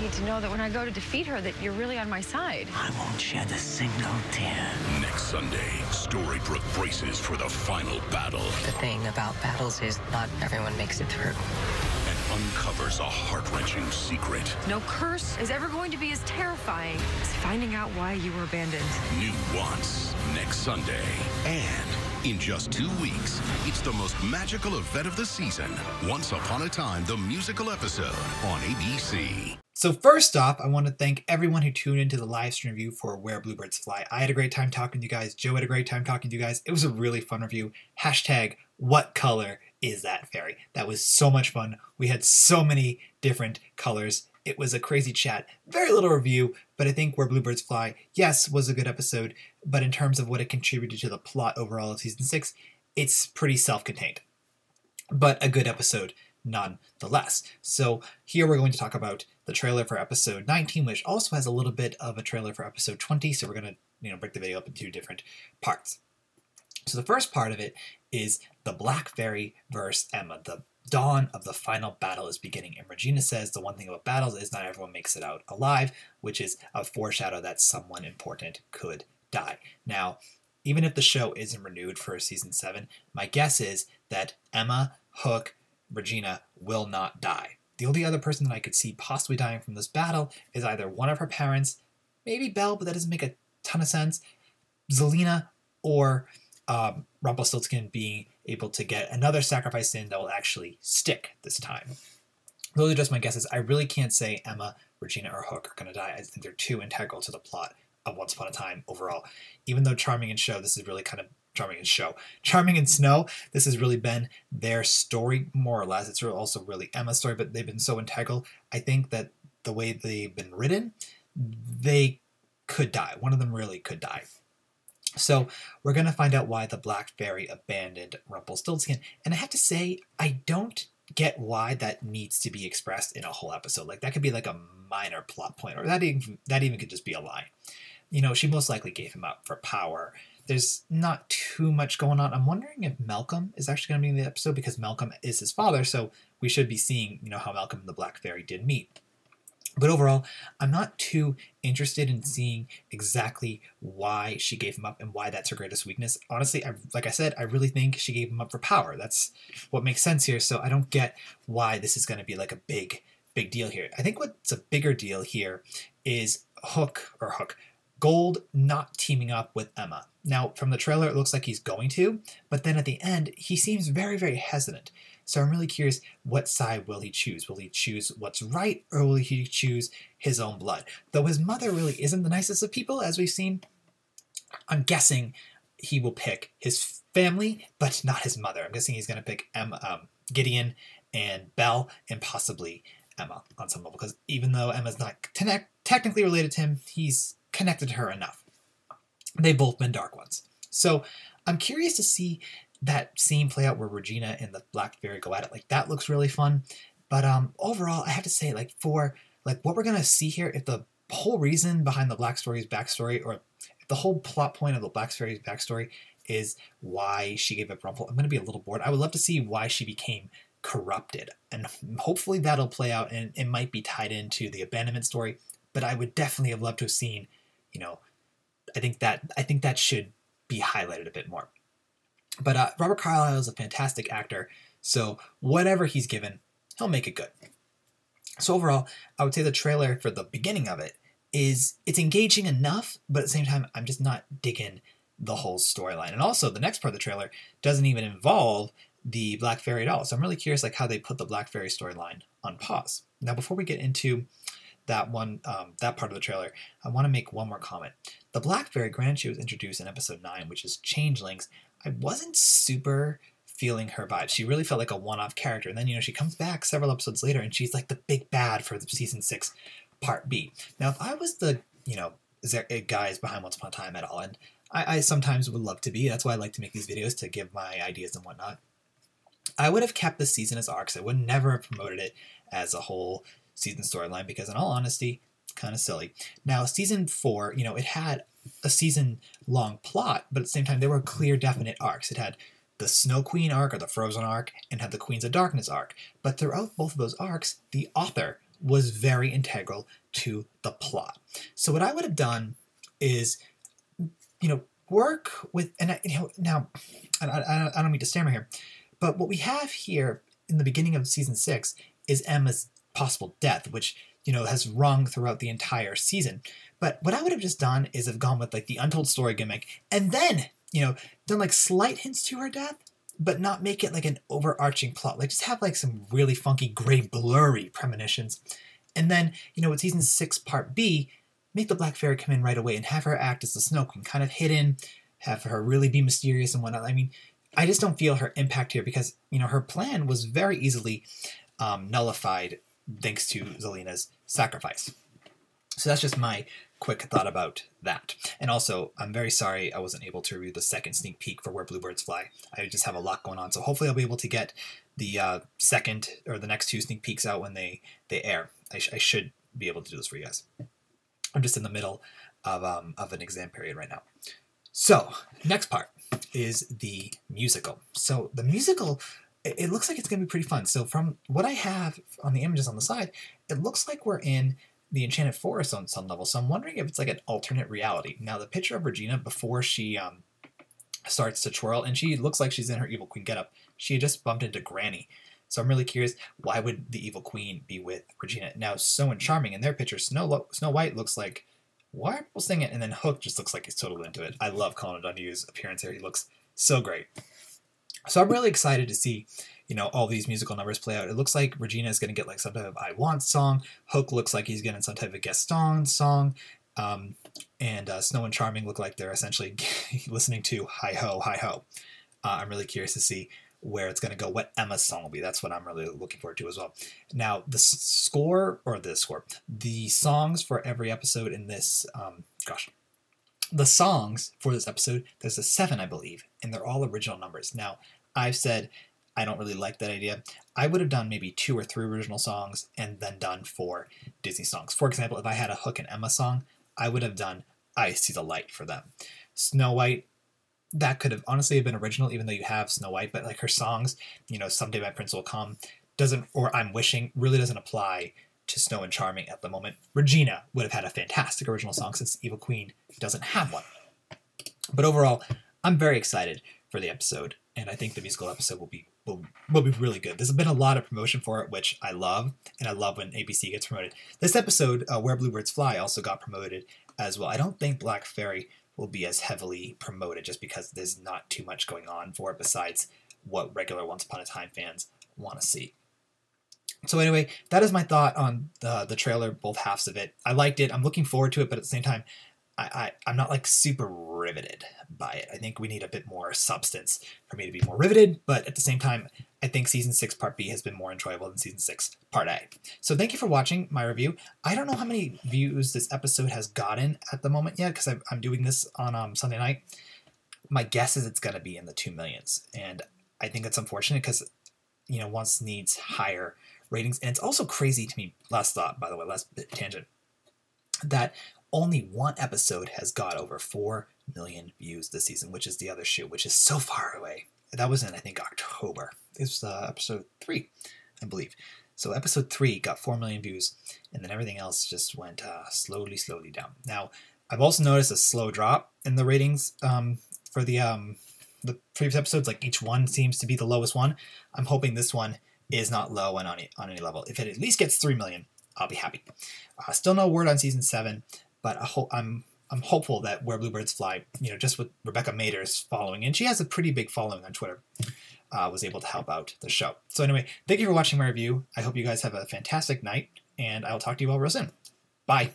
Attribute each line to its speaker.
Speaker 1: need to know that when I go to defeat her, that you're really on my side.
Speaker 2: I won't shed a single tear.
Speaker 3: Next Sunday, Storybrooke braces for the final battle.
Speaker 4: The thing about battles is not everyone makes it through.
Speaker 3: And uncovers a heart-wrenching secret.
Speaker 1: No curse is ever going to be as terrifying as finding out why you were abandoned.
Speaker 3: New Once, next Sunday. And in just 2 weeks, it's the most magical event of the season. Once Upon a Time, the musical episode on ABC.
Speaker 5: So first off, I want to thank everyone who tuned into the live stream review for Where Bluebirds Fly. I had a great time talking to you guys. Joe had a great time talking to you guys. It was a really fun review. Hashtag, what color is that fairy? That was so much fun. We had so many different colors. It was a crazy chat. Very little review, but I think Where Bluebirds Fly, yes, was a good episode, but in terms of what it contributed to the plot overall of Season 6, it's pretty self-contained. But a good episode nonetheless. So here we're going to talk about the trailer for episode 19, which also has a little bit of a trailer for episode 20, so we're going to break the video up into 2 different parts. So the first part of it is the Black Fairy versus Emma. The dawn of the final battle is beginning, and Regina says the one thing about battles is not everyone makes it out alive, which is a foreshadow that someone important could die. Now, even if the show isn't renewed for season 7, my guess is that Emma, Hook, Regina will not die. The only other person that I could see possibly dying from this battle is either one of her parents, maybe Belle, but that doesn't make a ton of sense, Zelena, or Rumpelstiltskin being able to get another sacrifice in that will actually stick this time. Those are just my guesses. I really can't say Emma, Regina, or Hook are going to die. I think they're too integral to the plot of Once Upon a Time overall. Even though Charming and Snow, this is really kind of Charming and Snow, this has really been their story, more or less. It's also really Emma's story, but they've been so integral. I think that the way they've been written, they could die. One of them really could die. So we're going to find out why the Black Fairy abandoned Rumpelstiltskin. And I have to say, I don't get why that needs to be expressed in a whole episode. Like, that could be like a minor plot point, or that even could just be a line. She most likely gave him up for power. There's not too much going on. I'm wondering if Malcolm is actually going to be in the episode, because Malcolm is his father, so we should be seeing, how Malcolm and the Black Fairy did meet. But overall, I'm not too interested in seeing exactly why she gave him up and why that's her greatest weakness. Honestly, like I said, I really think she gave him up for power. That's what makes sense here, so I don't get why this is going to be like a big deal here. I think what's a bigger deal here is Gold not teaming up with Emma. Now, from the trailer, it looks like he's going to, but then at the end, he seems very, very hesitant. So I'm really curious, what side will he choose? Will he choose what's right, or will he choose his own blood? Though his mother really isn't the nicest of people, as we've seen, I'm guessing he will pick his family, but not his mother. I'm guessing he's going to pick Gideon and Belle, and possibly Emma on some level, because even though Emma's not technically related to him, he's connected to her enough. They've both been Dark Ones. So I'm curious to see that scene play out where Regina and the Black Fairy go at it. Like, that looks really fun. But overall, I have to say, for what we're going to see here, if the whole reason behind the Black Fairy's backstory, or if the whole plot point of the Black Fairy's backstory is why she gave up Rumpel, I'm going to be a little bored. I would love to see why she became corrupted. And hopefully that'll play out, and it might be tied into the abandonment story. But I would definitely have loved to have seen, I think that should be highlighted a bit more. But Robert Carlyle is a fantastic actor, so whatever he's given, he'll make it good. So overall, I would say the trailer for the beginning of it's engaging enough, but at the same time, I'm just not digging the whole storyline. And also, the next part of the trailer doesn't even involve the Black Fairy at all. So I'm really curious how they put the Black Fairy storyline on pause. Now, before we get into that part of the trailer, I want to make one more comment. The Black Fairy, granted she was introduced in episode 9, which is Changelings, I wasn't super feeling her vibe. She really felt like a one-off character. And then, she comes back several episodes later, and she's like the big bad for the season 6 part B. Now, if I was the, guys behind Once Upon a Time at all, and I sometimes would love to be, that's why I like to make these videos, to give my ideas and whatnot, I would have kept this season as arcs. I would never have promoted it as a whole season storyline, because in all honesty, it's kind of silly. Now, season 4, it had a season-long plot, but at the same time, there were clear, definite arcs. It had the Snow Queen arc, or the Frozen arc, and had the Queens of Darkness arc. But throughout both of those arcs, the author was very integral to the plot. So what I would have done is, work with, and now, I don't mean to stammer here, but what we have here in the beginning of season 6 is Emma's possible death, which, has rung throughout the entire season. But what I would have just done is have gone with like the untold story gimmick, and then, done like slight hints to her death, but not make it like an overarching plot. Like just have like some really funky, gray, blurry premonitions. And then, with season 6 part B, make the Black Fairy come in right away and have her act as the Snow Queen, kind of hidden, have her really be mysterious and whatnot. I mean, I just don't feel her impact here because, her plan was very easily nullified thanks to Zelena's sacrifice. So that's just my quick thought about that. And also, I'm very sorry I wasn't able to review the second sneak peek for Where Bluebirds Fly. I just have a lot going on, so hopefully I'll be able to get the second or the next 2 sneak peeks out when they air. I should be able to do this for you guys. I'm just in the middle of an exam period right now. So, next part is the musical. So the musical, it looks like it's going to be pretty fun. So from what I have on the images on the side, it looks like we're in the Enchanted Forest on some level. So I'm wondering if it's like an alternate reality. Now the picture of Regina before she starts to twirl, and she looks like she's in her Evil Queen getup. She had just bumped into Granny. So I'm really curious, why would the Evil Queen be with Regina? Now Snow and Charming, in their picture, Snow White looks like Warble singing, and then Hook just looks like he's totally into it. I love Colin O'Donoghue's appearance here. He looks so great. So I'm really excited to see, all these musical numbers play out. It looks like Regina is going to get like some type of I Want song. Hook looks like he's getting some type of Gaston song. And Snow and Charming look like they're essentially listening to Hi Ho, Hi Ho. I'm really curious to see where it's going to go, what Emma's song will be. That's what I'm really looking forward to as well. Now, the songs for every episode in this, the songs for this episode, there's 7, I believe, and they're all original numbers. Now, I've said I don't really like that idea. I would have done maybe 2 or 3 original songs and then done 4 Disney songs. For example, if I had a Hook and Emma song, I would have done I See the Light for them. Snow White, that could have honestly been original, even though you have Snow White, but like her songs, Someday My Prince Will Come, or I'm Wishing, really doesn't apply to Snow and Charming at the moment. Regina would have had a fantastic original song since Evil Queen doesn't have one. But overall, I'm very excited for the episode, and I think the musical episode will be really good. There's been a lot of promotion for it, which I love, and I love when ABC gets promoted. This episode, Where Bluebirds Fly, also got promoted as well. I don't think Black Fairy will be as heavily promoted just because there's not too much going on for it besides what regular Once Upon a Time fans want to see. So anyway, that is my thought on the trailer, both halves of it. I liked it. I'm looking forward to it, but at the same time, I'm not like super riveted by it. I think we need a bit more substance for me to be more riveted, but at the same time, I think Season 6 Part B has been more enjoyable than Season 6 Part A. So thank you for watching my review. I don't know how many views this episode has gotten at the moment yet, because I'm doing this on Sunday night. My guess is it's going to be in the 2 millions, and I think it's unfortunate because, Once needs higher ratings, and it's also crazy to me, last thought, by the way, last bit tangent, that only one episode has got over 4 million views this season, which is The Other Shoe, which is so far away. That was in, I think, October. It was episode 3, I believe. So episode 3 got 4 million views, and then everything else just went slowly down. Now, I've also noticed a slow drop in the ratings for the previous episodes. Like each one seems to be the lowest one. I'm hoping this one is not low and on any level. If it at least gets 3 million, I'll be happy. Still no word on Season 7, but I'm hopeful that Where Bluebirds Fly, just with Rebecca Mader's following, and she has a pretty big following on Twitter, was able to help out the show. So anyway, thank you for watching my review. I hope you guys have a fantastic night, and I will talk to you all real soon. Bye.